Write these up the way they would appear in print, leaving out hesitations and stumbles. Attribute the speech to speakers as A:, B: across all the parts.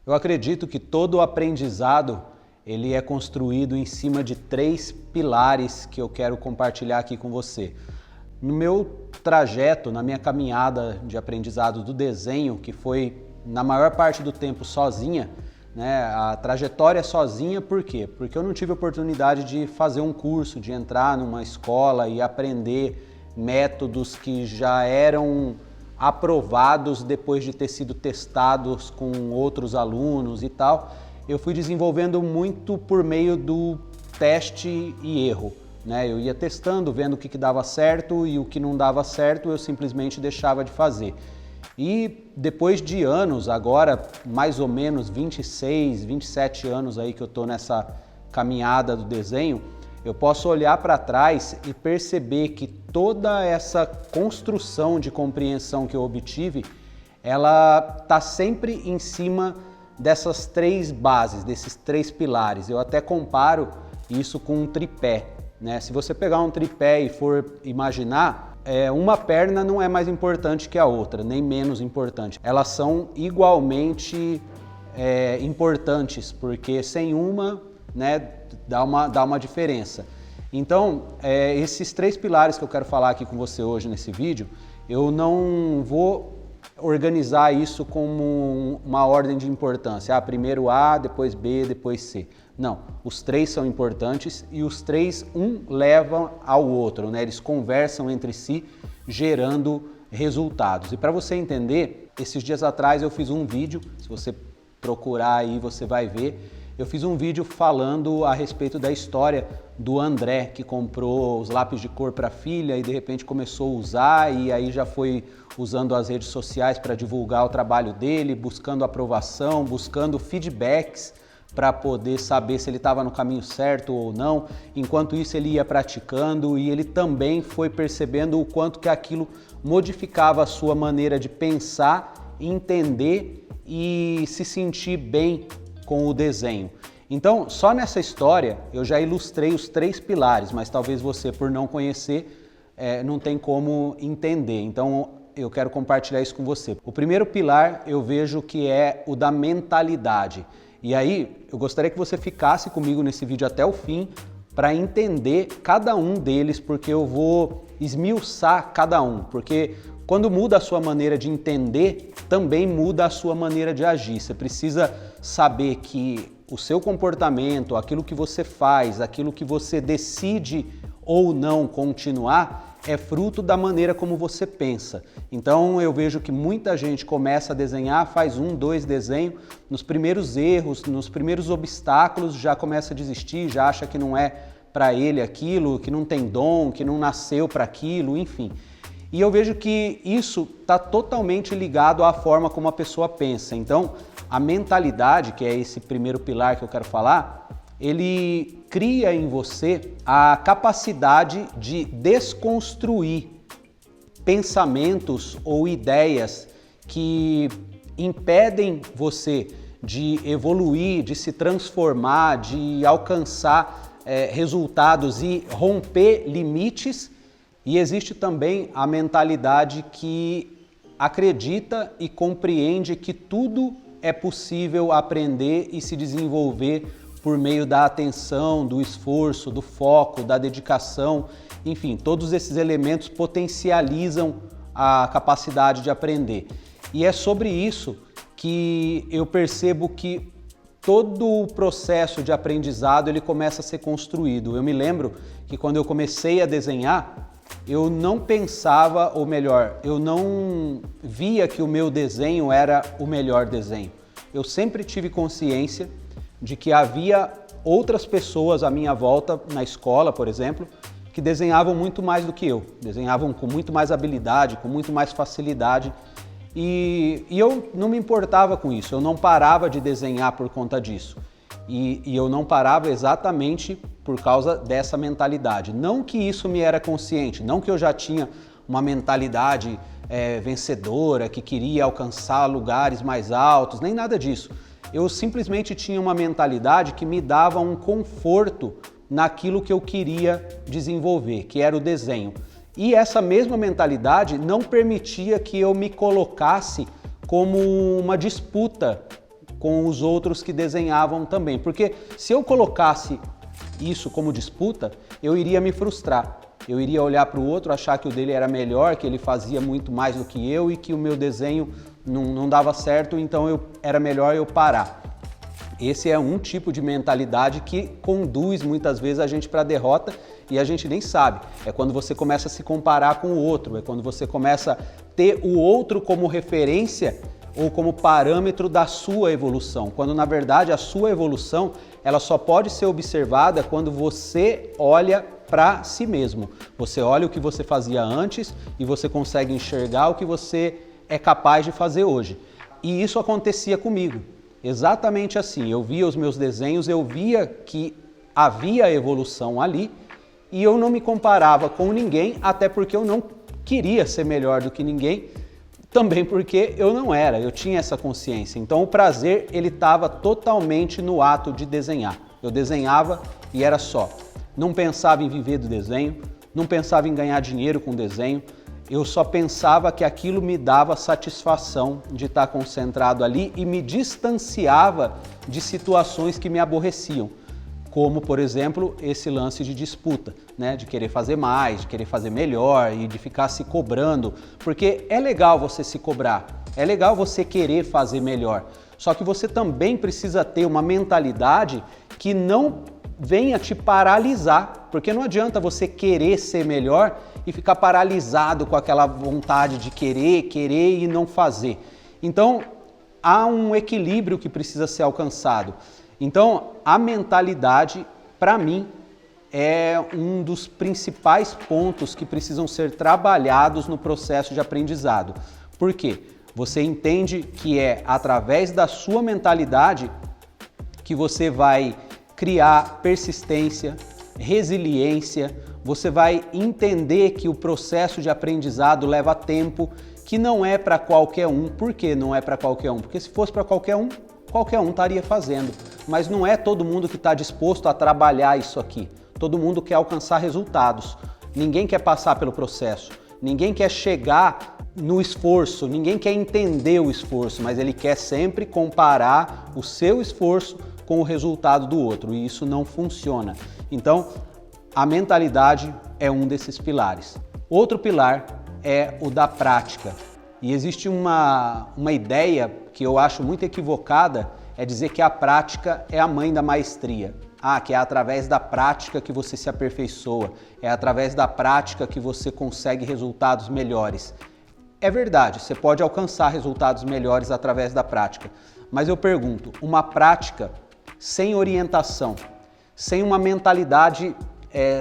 A: Eu acredito que todo aprendizado ele é construído em cima de 3 pilares que eu quero compartilhar aqui com você. No meu trajeto, na minha caminhada de aprendizado do desenho, que foi na maior parte do tempo sozinha, né? A trajetória sozinha, por quê? Porque eu não tive oportunidade de fazer um curso, de entrar numa escola e aprender métodos que já eram aprovados depois de ter sido testados com outros alunos e tal. Eu fui desenvolvendo muito por meio do teste e erro, né? Eu ia testando, vendo o que dava certo e o que não dava certo, eu simplesmente deixava de fazer. E depois de anos, agora mais ou menos 26, 27 anos aí que eu estou nessa caminhada do desenho, eu posso olhar para trás e perceber que toda essa construção de compreensão que eu obtive, ela está sempre em cima dessas 3 bases, desses 3 pilares. Eu até comparo isso com um tripé, né? Se você pegar um tripé e for imaginar, uma perna não é mais importante que a outra, nem menos importante. Elas são igualmente importantes, porque sem uma, né, dá uma diferença. Então, esses 3 pilares que eu quero falar aqui com você hoje nesse vídeo, eu não vou organizar isso como uma ordem de importância. Primeiro A, depois B, depois C. Não, os 3 são importantes e os 3, um leva ao outro, né? Eles conversam entre si, gerando resultados. E para você entender, esses dias atrás eu fiz um vídeo, se você procurar aí você vai ver, eu fiz um vídeo falando a respeito da história do André, que comprou os lápis de cor para a filha e de repente começou a usar e aí já foi usando as redes sociais para divulgar o trabalho dele, buscando aprovação, buscando feedbacks para poder saber se ele estava no caminho certo ou não. Enquanto isso ele ia praticando e ele também foi percebendo o quanto que aquilo modificava a sua maneira de pensar, entender e se sentir bem com o desenho. Então, só nessa história eu já ilustrei os 3 pilares, mas talvez você, por não conhecer, não tem como entender. Então, eu quero compartilhar isso com você. O primeiro pilar eu vejo que é o da mentalidade. E aí, eu gostaria que você ficasse comigo nesse vídeo até o fim para entender cada um deles, porque eu vou esmiuçar cada um. Porque quando muda a sua maneira de entender, também muda a sua maneira de agir. Você precisa saber que o seu comportamento, aquilo que você faz, aquilo que você decide ou não continuar, é fruto da maneira como você pensa. Então eu vejo que muita gente começa a desenhar, faz 1, 2 desenhos, nos primeiros erros, nos primeiros obstáculos já começa a desistir, já acha que não é para ele aquilo, que não tem dom, que não nasceu para aquilo, enfim. E eu vejo que isso está totalmente ligado à forma como a pessoa pensa. Então, a mentalidade, que é esse primeiro pilar que eu quero falar, ele cria em você a capacidade de desconstruir pensamentos ou ideias que impedem você de evoluir, de se transformar, de alcançar resultados e romper limites. E existe também a mentalidade que acredita e compreende que tudo é possível aprender e se desenvolver por meio da atenção, do esforço, do foco, da dedicação, enfim, todos esses elementos potencializam a capacidade de aprender. E é sobre isso que eu percebo que todo o processo de aprendizado ele começa a ser construído. Eu me lembro que quando eu comecei a desenhar, eu não pensava, ou melhor, eu não via que o meu desenho era o melhor desenho. Eu sempre tive consciência de que havia outras pessoas à minha volta, na escola, por exemplo, que desenhavam muito mais do que eu, desenhavam com muito mais habilidade, com muito mais facilidade. E eu não me importava com isso, eu não parava de desenhar por conta disso. E eu não parava exatamente por causa dessa mentalidade. Não que isso me era consciente, não que eu já tinha uma mentalidade vencedora, que queria alcançar lugares mais altos, nem nada disso. Eu simplesmente tinha uma mentalidade que me dava um conforto naquilo que eu queria desenvolver, que era o desenho. E essa mesma mentalidade não permitia que eu me colocasse como uma disputa com os outros que desenhavam também. Porque se eu colocasse isso como disputa, eu iria me frustrar. Eu iria olhar para o outro, achar que o dele era melhor, que ele fazia muito mais do que eu e que o meu desenho não dava certo, então era melhor eu parar. Esse é um tipo de mentalidade que conduz muitas vezes a gente para a derrota e a gente nem sabe. É quando você começa a se comparar com o outro, é quando você começa a ter o outro como referência ou como parâmetro da sua evolução, quando na verdade a sua evolução ela só pode ser observada quando você olha para si mesmo. Você olha o que você fazia antes e você consegue enxergar o que você é capaz de fazer hoje. E isso acontecia comigo, exatamente assim. Eu via os meus desenhos, eu via que havia evolução ali e eu não me comparava com ninguém, até porque eu não queria ser melhor do que ninguém, também porque eu não era, eu tinha essa consciência. Então o prazer ele estava totalmente no ato de desenhar. Eu desenhava e era só. Não pensava em viver do desenho, não pensava em ganhar dinheiro com desenho, eu só pensava que aquilo me dava satisfação de estar concentrado ali e me distanciava de situações que me aborreciam, como, por exemplo, esse lance de disputa, né? De querer fazer mais, de querer fazer melhor e de ficar se cobrando, porque é legal você se cobrar, é legal você querer fazer melhor, só que você também precisa ter uma mentalidade que não venha te paralisar, porque não adianta você querer ser melhor e ficar paralisado com aquela vontade de querer e não fazer. Então, há um equilíbrio que precisa ser alcançado. Então, a mentalidade, para mim, é um dos principais pontos que precisam ser trabalhados no processo de aprendizado. Por quê? Você entende que é através da sua mentalidade que você vai criar persistência, resiliência, você vai entender que o processo de aprendizado leva tempo, que não é para qualquer um. Por que não é para qualquer um? Porque se fosse para qualquer um estaria fazendo. Mas não é todo mundo que está disposto a trabalhar isso aqui. Todo mundo quer alcançar resultados. Ninguém quer passar pelo processo. Ninguém quer chegar no esforço. Ninguém quer entender o esforço, mas ele quer sempre comparar o seu esforço com o resultado do outro, e isso não funciona. Então, a mentalidade é um desses pilares. Outro pilar é o da prática. E existe uma ideia que eu acho muito equivocada, é dizer que a prática é a mãe da maestria. Que é através da prática que você se aperfeiçoa, é através da prática que você consegue resultados melhores. É verdade, você pode alcançar resultados melhores através da prática, mas eu pergunto, uma prática sem orientação, sem uma mentalidade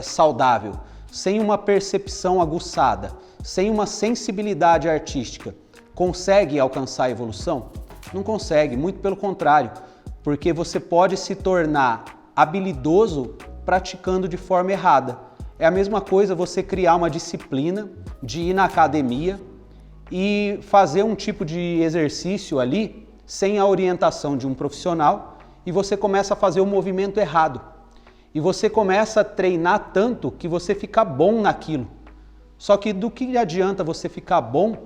A: saudável, sem uma percepção aguçada, sem uma sensibilidade artística, consegue alcançar a evolução? Não consegue, muito pelo contrário, porque você pode se tornar habilidoso praticando de forma errada. É a mesma coisa você criar uma disciplina de ir na academia e fazer um tipo de exercício ali sem a orientação de um profissional, e você começa a fazer o movimento errado. E você começa a treinar tanto que você fica bom naquilo. Só que do que adianta você ficar bom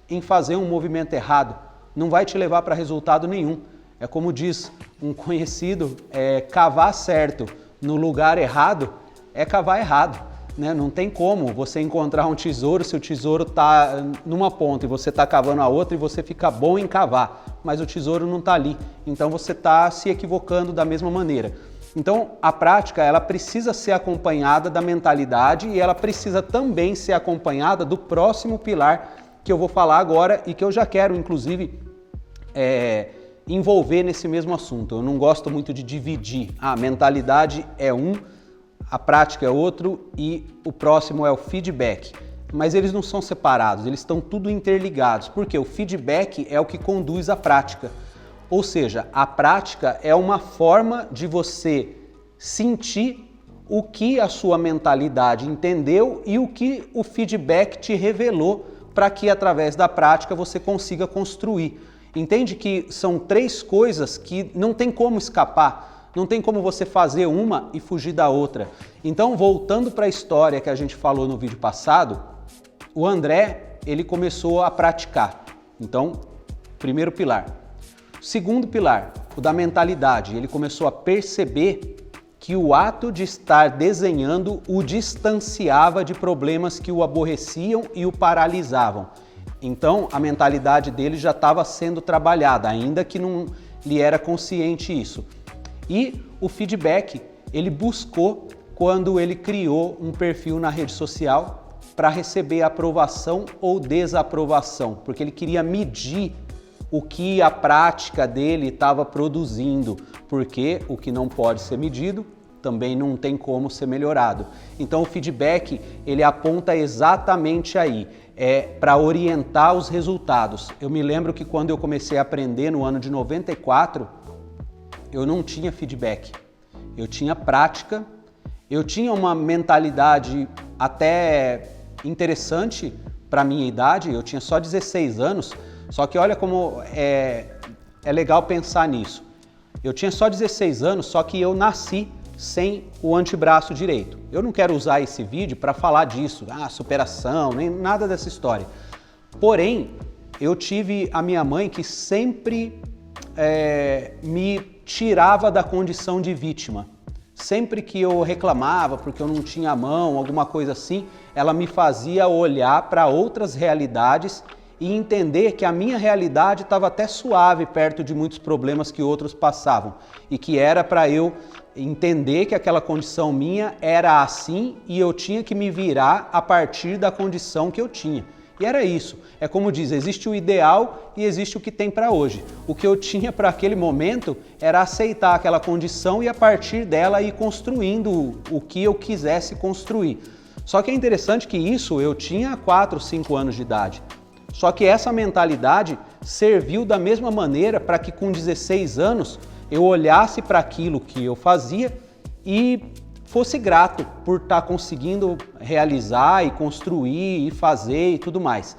A: em fazer um movimento errado? Não vai te levar para resultado nenhum. É como diz um conhecido, cavar certo no lugar errado é cavar errado. Né? Não tem como você encontrar um tesouro se o tesouro está numa ponta e você está cavando a outra e você fica bom em cavar, mas o tesouro não está ali. Então você está se equivocando da mesma maneira. Então a prática ela precisa ser acompanhada da mentalidade e ela precisa também ser acompanhada do próximo pilar que eu vou falar agora e que eu já quero inclusive envolver nesse mesmo assunto. Eu não gosto muito de dividir. A mentalidade é um, a prática é outro e o próximo é o feedback. Mas eles não são separados, eles estão tudo interligados, porque o feedback é o que conduz à prática. Ou seja, a prática é uma forma de você sentir o que a sua mentalidade entendeu e o que o feedback te revelou para que através da prática você consiga construir. Entende que são três coisas que não tem como escapar. Não tem como você fazer uma e fugir da outra. Então, voltando para a história que a gente falou no vídeo passado, o André, ele começou a praticar. Então, primeiro pilar. Segundo pilar, o da mentalidade. Ele começou a perceber que o ato de estar desenhando o distanciava de problemas que o aborreciam e o paralisavam. Então, a mentalidade dele já estava sendo trabalhada, ainda que não lhe era consciente isso. E o feedback ele buscou quando ele criou um perfil na rede social para receber aprovação ou desaprovação, porque ele queria medir o que a prática dele estava produzindo, porque o que não pode ser medido também não tem como ser melhorado. Então o feedback ele aponta exatamente aí, para orientar os resultados. Eu me lembro que quando eu comecei a aprender no ano de 94, eu não tinha feedback, eu tinha prática, eu tinha uma mentalidade até interessante para minha idade, eu tinha só 16 anos, só que olha como é legal pensar nisso. Eu tinha só 16 anos, só que eu nasci sem o antebraço direito. Eu não quero usar esse vídeo para falar disso, superação, nem nada dessa história. Porém, eu tive a minha mãe que sempre me tirava da condição de vítima. Sempre que eu reclamava porque eu não tinha a mão, alguma coisa assim, ela me fazia olhar para outras realidades e entender que a minha realidade estava até suave perto de muitos problemas que outros passavam e que era para eu entender que aquela condição minha era assim e eu tinha que me virar a partir da condição que eu tinha. E era isso. É como diz, existe o ideal e existe o que tem para hoje. O que eu tinha para aquele momento era aceitar aquela condição e a partir dela ir construindo o que eu quisesse construir. Só que é interessante que isso eu tinha 4, 5 anos de idade. Só que essa mentalidade serviu da mesma maneira para que com 16 anos eu olhasse para aquilo que eu fazia e fosse grato por estar conseguindo realizar e construir e fazer e tudo mais.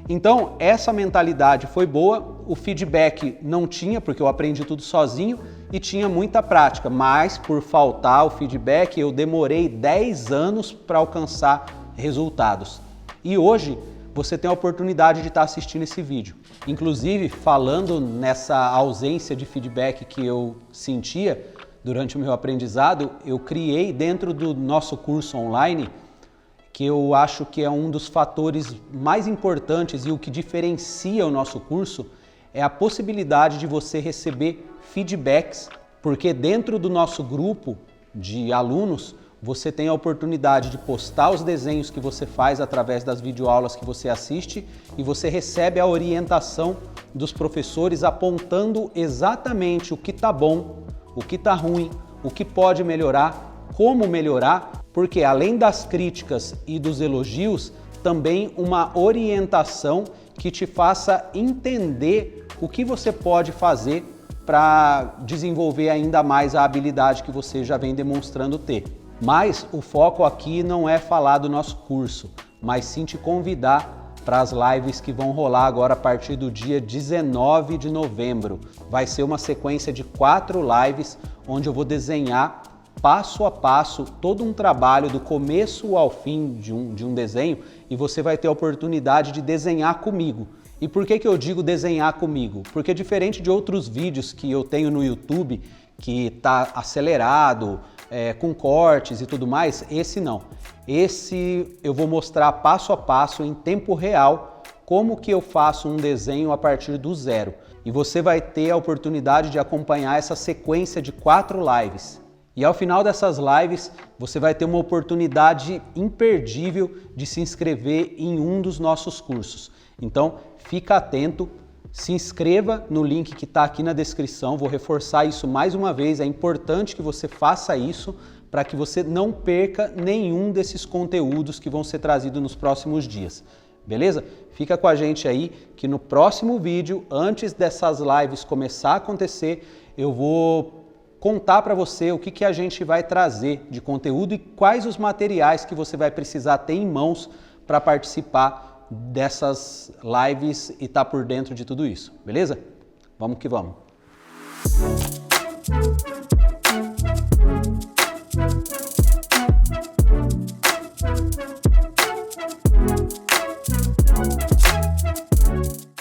A: Então, essa mentalidade foi boa, o feedback não tinha, porque eu aprendi tudo sozinho e tinha muita prática, mas por faltar o feedback eu demorei 10 anos para alcançar resultados. E hoje você tem a oportunidade de estar assistindo esse vídeo. Inclusive, falando nessa ausência de feedback que eu sentia durante o meu aprendizado, eu criei dentro do nosso curso online, que eu acho que é um dos fatores mais importantes e o que diferencia o nosso curso, é a possibilidade de você receber feedbacks, porque dentro do nosso grupo de alunos, você tem a oportunidade de postar os desenhos que você faz através das videoaulas que você assiste e você recebe a orientação dos professores apontando exatamente o que está bom, o que está ruim, o que pode melhorar, como melhorar, porque além das críticas e dos elogios, também uma orientação que te faça entender o que você pode fazer para desenvolver ainda mais a habilidade que você já vem demonstrando ter. Mas o foco aqui não é falar do nosso curso, mas sim te convidar para as lives que vão rolar agora a partir do dia 19 de novembro. Vai ser uma sequência de 4 lives onde eu vou desenhar passo a passo todo um trabalho do começo ao fim de um desenho e você vai ter a oportunidade de desenhar comigo. E por que eu digo desenhar comigo? Porque diferente de outros vídeos que eu tenho no YouTube, que está acelerado, com cortes e tudo mais, esse não. Esse eu vou mostrar passo a passo, em tempo real, como que eu faço um desenho a partir do zero. E você vai ter a oportunidade de acompanhar essa sequência de 4 lives. E ao final dessas lives, você vai ter uma oportunidade imperdível de se inscrever em um dos nossos cursos. Então, fica atento. Se inscreva no link que está aqui na descrição, vou reforçar isso mais uma vez, é importante que você faça isso para que você não perca nenhum desses conteúdos que vão ser trazidos nos próximos dias, beleza? Fica com a gente aí que no próximo vídeo, antes dessas lives começar a acontecer, eu vou contar para você o que a gente vai trazer de conteúdo e quais os materiais que você vai precisar ter em mãos para participar dessas lives e tá por dentro de tudo isso, beleza? Vamos que vamos!